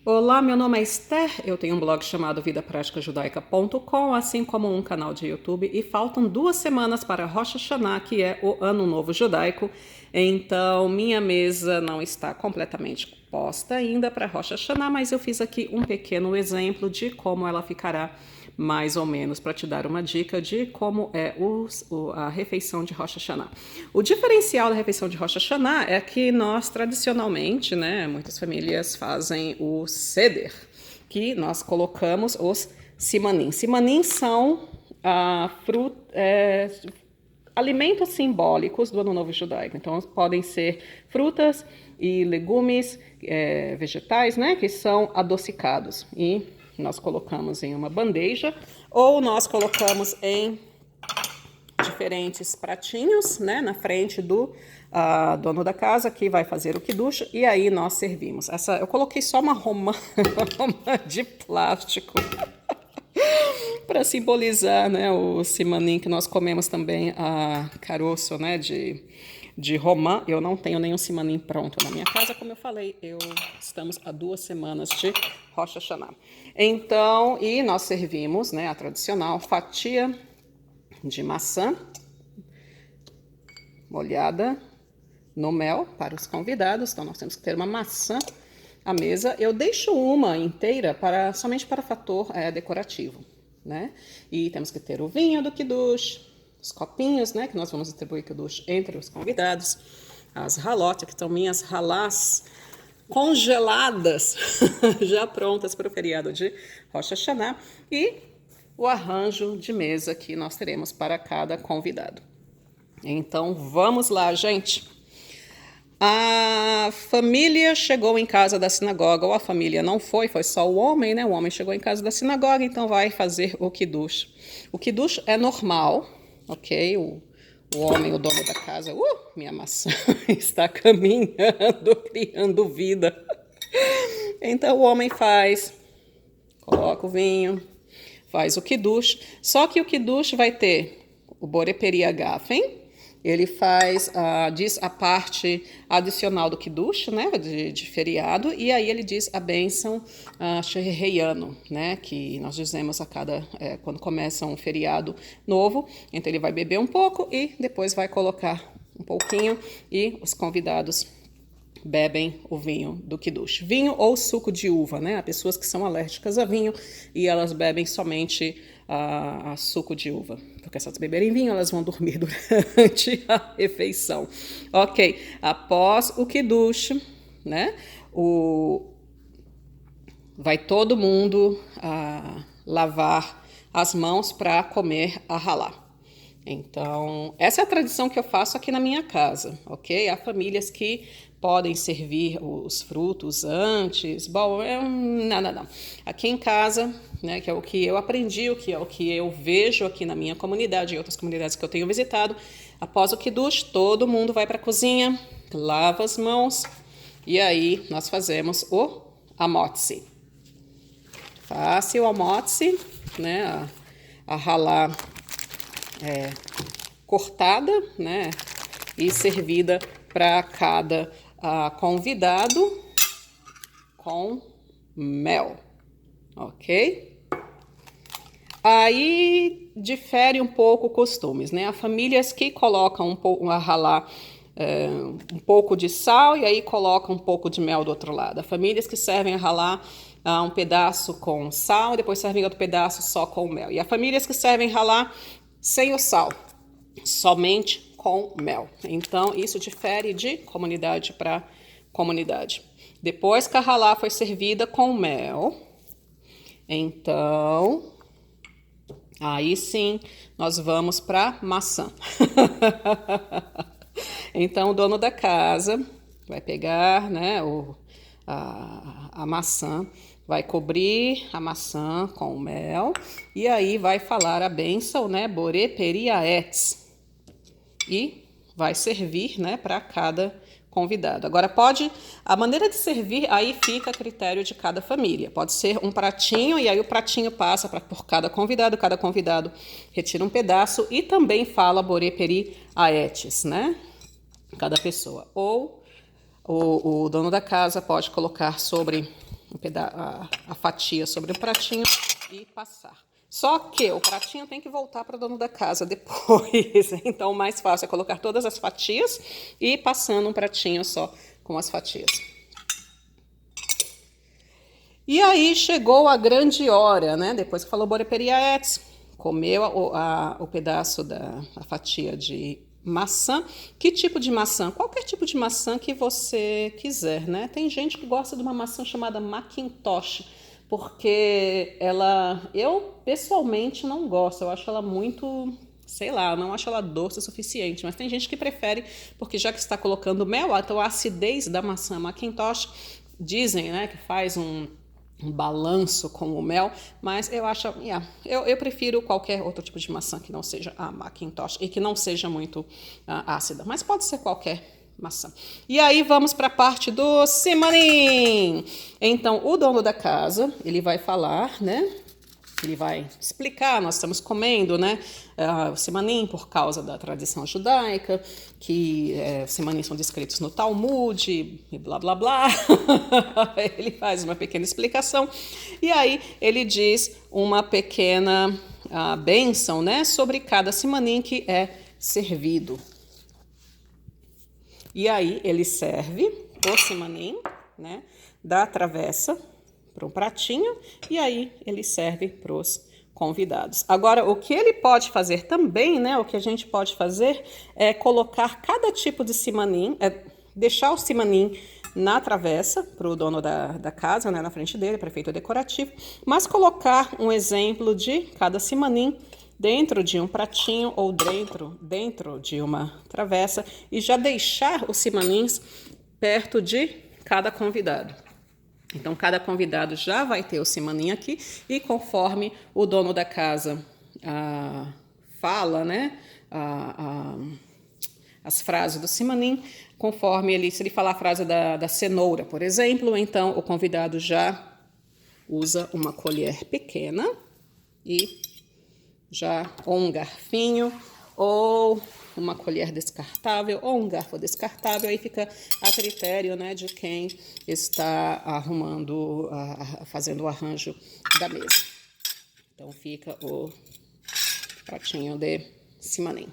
Olá, meu nome é Esther, eu tenho um blog chamado vidapraticajudaica.com, assim como um canal de YouTube, e faltam 2 semanas para Rosh Hashanah, que é o Ano Novo Judaico. Então, minha mesa não está completamente posta ainda para Rosh Hashanah, mas eu fiz aqui um pequeno exemplo de como ela ficará mais ou menos, para te dar uma dica de como é a refeição de Rosh Hashanah. O diferencial da refeição de Rosh Hashanah é que nós, tradicionalmente, né, muitas famílias fazem o seder, que nós colocamos os simanim. Simanim são alimentos simbólicos do Ano Novo Judaico. Então, podem ser frutas e legumes, vegetais, né, que são adocicados. E nós colocamos em uma bandeja ou nós colocamos em diferentes pratinhos, né, na frente do dono da casa, que vai fazer o kiddush, e aí nós servimos. Eu coloquei só uma romã de plástico para simbolizar, né, o simanim que nós comemos também, caroço, né, de romã. Eu não tenho nenhum simanim pronto na minha casa, como eu falei, estamos há 2 semanas de Rosh Hashanah. Então, e nós servimos, né, a tradicional fatia de maçã molhada no mel para os convidados. Então, nós temos que ter uma maçã à mesa. Eu deixo uma inteira somente para fator decorativo, né? E temos que ter o vinho do kiddush, os copinhos, né, que nós vamos distribuir kiddush entre os convidados, as halot, que são minhas halás congeladas, já prontas para o feriado de Rosh Hashanah, e o arranjo de mesa que nós teremos para cada convidado. Então, vamos lá, gente. A família chegou em casa da sinagoga, ou a família não foi só o homem, né? O homem chegou em casa da sinagoga, então vai fazer o kiddush. O kiddush é normal, ok? O homem, o dono da casa, minha maçã está caminhando, criando vida. Então o homem coloca o vinho, faz o kiddush. Só que o kiddush vai ter o boré peri agafen. Ele diz a parte adicional do kiddush, né, de feriado, e aí ele diz a bênção Shehereianu, né, que nós dizemos quando começa um feriado novo. Então ele vai beber um pouco e depois vai colocar um pouquinho e os convidados bebem o vinho do kiddush. Vinho ou suco de uva, né? Há pessoas que são alérgicas a vinho e elas bebem somente a suco de uva. Porque se elas beberem vinho, elas vão dormir durante a refeição. Ok, após o kiddush, né? Vai todo mundo lavar as mãos para comer a halá. Então, essa é a tradição que eu faço aqui na minha casa, ok? Há famílias que podem servir os frutos antes. Bom, não. Aqui em casa, né, que é o que eu aprendi, o que é o que eu vejo aqui na minha comunidade e outras comunidades que eu tenho visitado, após o kiddush, todo mundo vai para a cozinha, lava as mãos e aí nós fazemos o amotzi. Faça o amotzi, né, a halá cortada, né, e servida para cada convidado com mel, ok? Aí difere um pouco costumes, né? Há famílias que colocam a halá um pouco de sal e aí colocam um pouco de mel do outro lado. Há famílias que servem a halá um pedaço com sal e depois servem outro pedaço só com mel. E há famílias que servem halá sem o sal, somente com mel. Então, isso difere de comunidade para comunidade. Depois que a halá foi servida com mel, então, aí sim, nós vamos para maçã. Então, o dono da casa vai pegar, né, a maçã, vai cobrir a maçã com mel e aí vai falar a bênção, né, boré peri aetz, e vai servir, né, para cada convidado. Agora a maneira de servir aí fica a critério de cada família. Pode ser um pratinho e aí o pratinho passa por cada convidado retira um pedaço e também fala boré peri aetz, né, cada pessoa. Ou o dono da casa pode colocar sobre a fatia sobre o pratinho e passar. Só que o pratinho tem que voltar para o dono da casa depois. Então, o mais fácil é colocar todas as fatias e ir passando um pratinho só com as fatias. E aí chegou a grande hora, né? Depois que falou Bore Periaetes, comeu o pedaço a fatia de maçã. Que tipo de maçã? Qualquer tipo de maçã que você quiser, né? Tem gente que gosta de uma maçã chamada Macintosh, porque eu pessoalmente não gosto, eu acho ela muito, sei lá, não acho ela doce o suficiente, mas tem gente que prefere, porque já que está colocando mel, então a acidez da maçã Macintosh, dizem, né, que faz um balanço com o mel, mas eu acho, eu prefiro qualquer outro tipo de maçã que não seja a Macintosh e que não seja muito ácida, mas pode ser qualquer maçã. E aí vamos para a parte do simanim. Então, o dono da casa, ele vai falar, né? Ele vai explicar, nós estamos comendo, né, o simanim por causa da tradição judaica, que os simanim são descritos no Talmud, e blá, blá, blá. Ele faz uma pequena explicação, e aí ele diz uma pequena bênção, né, sobre cada simanim que é servido. E aí ele serve o simanim, né, da travessa para um pratinho, e aí ele serve para os convidados. Agora, o que ele pode fazer também, né, o que a gente pode fazer é colocar cada tipo de simanim, deixar o simanim na travessa para o dono da casa, né, na frente dele, para efeito decorativo, mas colocar um exemplo de cada simanim dentro de um pratinho ou dentro de uma travessa e já deixar os simanins perto de cada convidado. Então, cada convidado já vai ter o simanim aqui e conforme o dono da casa fala, né, as frases do simanim, conforme se ele falar a frase da cenoura, por exemplo, então o convidado já usa uma colher pequena e ou um garfinho, ou uma colher descartável, ou um garfo descartável, aí fica a critério, né, de quem está fazendo o arranjo da mesa. Então fica o pratinho de simanim.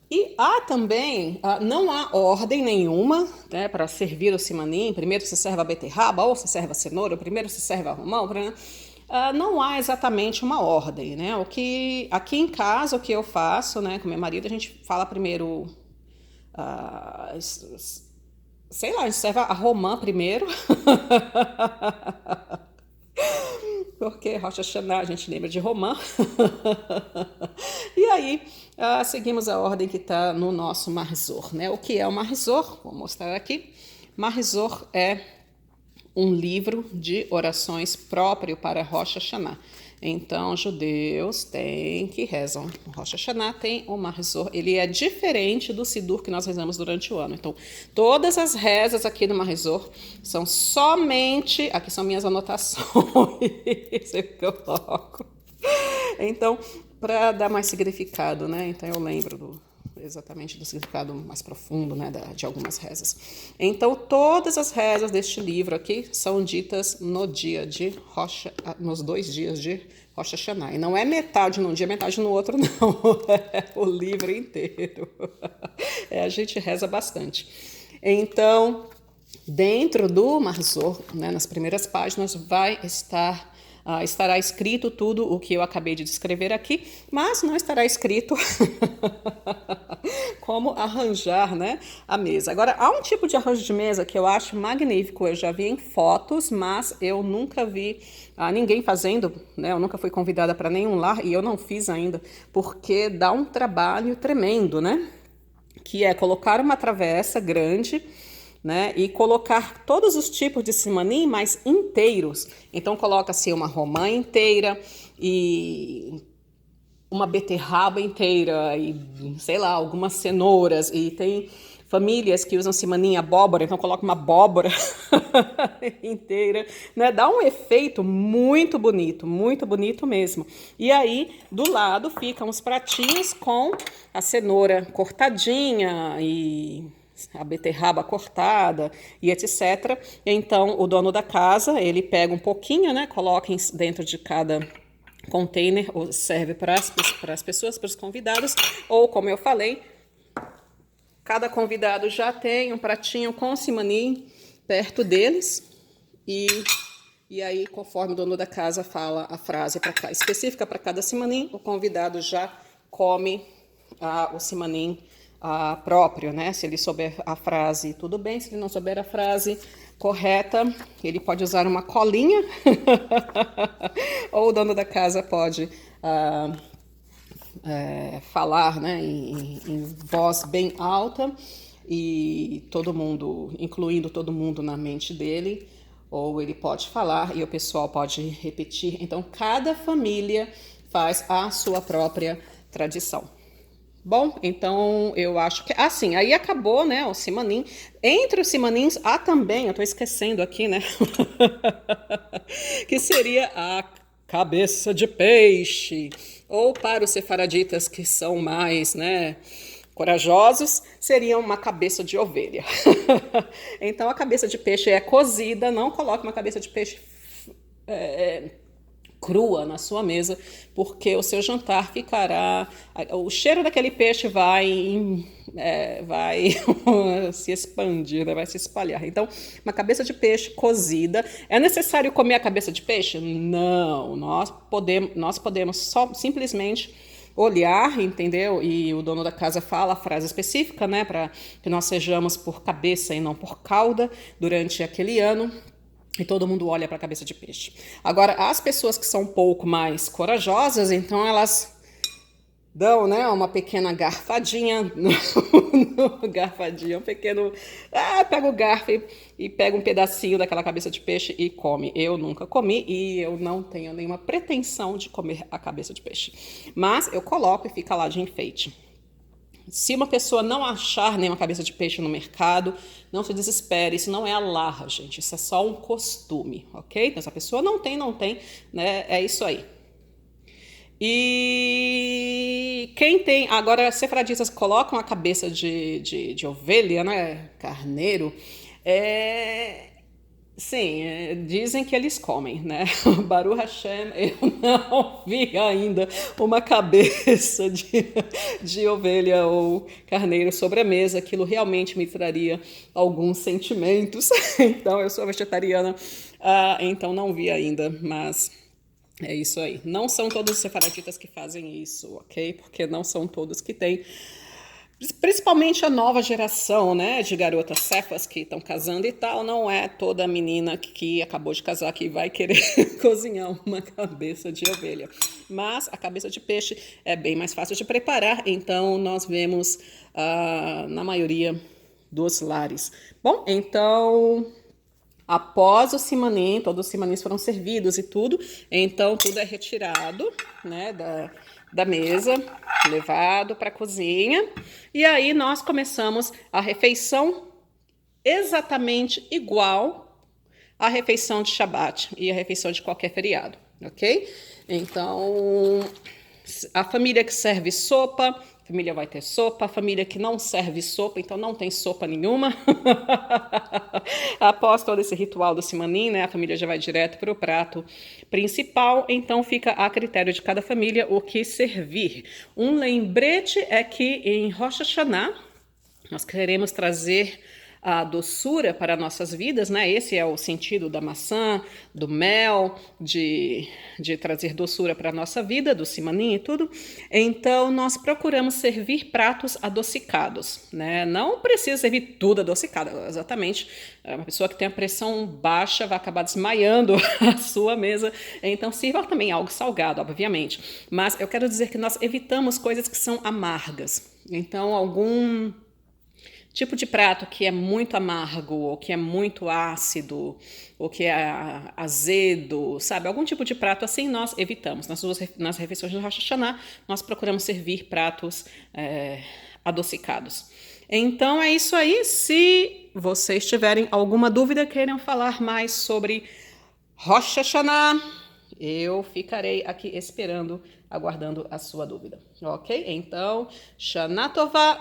E há também, não há ordem nenhuma, né, para servir o simanim. Primeiro se serve a beterraba, ou se serve a cenoura, primeiro se serve a romã, não há exatamente uma ordem, né? Aqui em casa, o que eu faço, né, com meu marido, a gente fala primeiro, sei lá, a gente serve a romã primeiro, porque Rosh Hashanah a gente lembra de romã, e aí seguimos a ordem que está no nosso Mahzor, né? O que é o Mahzor? Vou mostrar aqui. Mahzor é um livro de orações próprio para Rosh Hashanah. Então, judeus têm que rezam. O Rosh Hashanah tem o Mahzor. Ele é diferente do Sidur que nós rezamos durante o ano. Então, todas as rezas aqui do Mahzor são somente... Aqui são minhas anotações que eu coloco. Então, para dar mais significado, né? Então, eu lembro exatamente do significado mais profundo, né, de algumas rezas. Então, todas as rezas deste livro aqui são ditas nos 2 dias de Rosh Hashanah. E não é metade num dia, metade no outro, não. É o livro inteiro. A gente reza bastante. Então, dentro do Mahzor, né, nas primeiras páginas, estará escrito tudo o que eu acabei de descrever aqui, mas não estará escrito como arranjar, né, a mesa. Agora, há um tipo de arranjo de mesa que eu acho magnífico, eu já vi em fotos, mas eu nunca vi ninguém fazendo, né, eu nunca fui convidada para nenhum lar e eu não fiz ainda, porque dá um trabalho tremendo, né, que é colocar uma travessa grande, né, e colocar todos os tipos de simanim, mas inteiros. Então coloca-se uma romã inteira e uma beterraba inteira e, sei lá, algumas cenouras. E tem famílias que usam simanim abóbora, então coloca uma abóbora inteira, né? Dá um efeito muito bonito mesmo. E aí, do lado, ficam os pratinhos com a cenoura cortadinha e... a beterraba cortada e etc. Então, o dono da casa, ele pega um pouquinho, né, coloca dentro de cada container, ou serve para as pessoas, para os convidados, ou como eu falei, cada convidado já tem um pratinho com simanim perto deles e aí, conforme o dono da casa fala a frase específica para cada simanim, o convidado já come o simanim próprio, né? Se ele souber a frase, tudo bem. Se ele não souber a frase correta, ele pode usar uma colinha ou o dono da casa pode falar, né, em voz bem alta e todo mundo, incluindo todo mundo na mente dele, ou ele pode falar e o pessoal pode repetir. Então, cada família faz a sua própria tradição. Bom, então eu acho que... assim, aí acabou, né, o simanim. Entre os simanins há também, eu tô esquecendo aqui, né, que seria a cabeça de peixe. Ou para os sefaraditas que são mais, né, corajosos, seria uma cabeça de ovelha. Então a cabeça de peixe é cozida, não coloque uma cabeça de peixe crua na sua mesa, porque o seu jantar ficará... o cheiro daquele peixe vai se expandir, né? Vai se espalhar. Então, uma cabeça de peixe cozida. É necessário comer a cabeça de peixe? Não. Nós podemos só simplesmente olhar, entendeu? E o dono da casa fala a frase específica, né? Para que nós sejamos por cabeça e não por cauda durante aquele ano. E todo mundo olha para a cabeça de peixe. Agora, as pessoas que são um pouco mais corajosas, então elas dão, né, uma pequena garfadinha garfadinha, um pequeno... pega o garfo e pega um pedacinho daquela cabeça de peixe e come. Eu nunca comi e eu não tenho nenhuma pretensão de comer a cabeça de peixe. Mas eu coloco e fica lá de enfeite. Se uma pessoa não achar nenhuma cabeça de peixe no mercado, não se desespere, isso não é a larra, gente, isso é só um costume, ok? Então, se a pessoa não tem, né? É isso aí. E quem tem... agora, sefaradistas colocam a cabeça de ovelha, né? Carneiro, sim, dizem que eles comem, né? Baruch Hashem, eu não vi ainda uma cabeça de ovelha ou carneiro sobre a mesa. Aquilo realmente me traria alguns sentimentos. Então, eu sou vegetariana, então não vi ainda, mas é isso aí. Não são todos os sefaraditas que fazem isso, ok? Porque não são todos que têm... principalmente a nova geração, né, de garotas cefas que estão casando e tal, não é toda menina que acabou de casar que vai querer cozinhar uma cabeça de ovelha. Mas a cabeça de peixe é bem mais fácil de preparar, então nós vemos na maioria dos lares. Bom, então... após o simanim, todos os simanins foram servidos e tudo, então tudo é retirado, né, da mesa, levado para a cozinha, e aí nós começamos a refeição exatamente igual à refeição de Shabat e a refeição de qualquer feriado, ok? Então, a família que serve sopa, a família vai ter sopa, a família que não serve sopa, então não tem sopa nenhuma. Após todo esse ritual do simanim, né, a família já vai direto para o prato principal, então fica a critério de cada família o que servir. Um lembrete é que em Rosh Hashanah nós queremos trazer a doçura para nossas vidas, né? Esse é o sentido da maçã, do mel, de trazer doçura para a nossa vida, do simanim e tudo. Então, nós procuramos servir pratos adocicados, né? Não precisa servir tudo adocicado, exatamente. Uma pessoa que tem a pressão baixa vai acabar desmaiando a sua mesa. Então, sirva também algo salgado, obviamente. Mas eu quero dizer que nós evitamos coisas que são amargas. Então, algum tipo de prato que é muito amargo, ou que é muito ácido, ou que é azedo, sabe? Algum tipo de prato assim nós evitamos. Nas refeições do Rosh Hashanah, nós procuramos servir pratos adocicados. Então é isso aí. Se vocês tiverem alguma dúvida, queiram falar mais sobre Rosh Hashanah, eu ficarei aqui esperando, aguardando a sua dúvida, ok? Então, Shana Tova,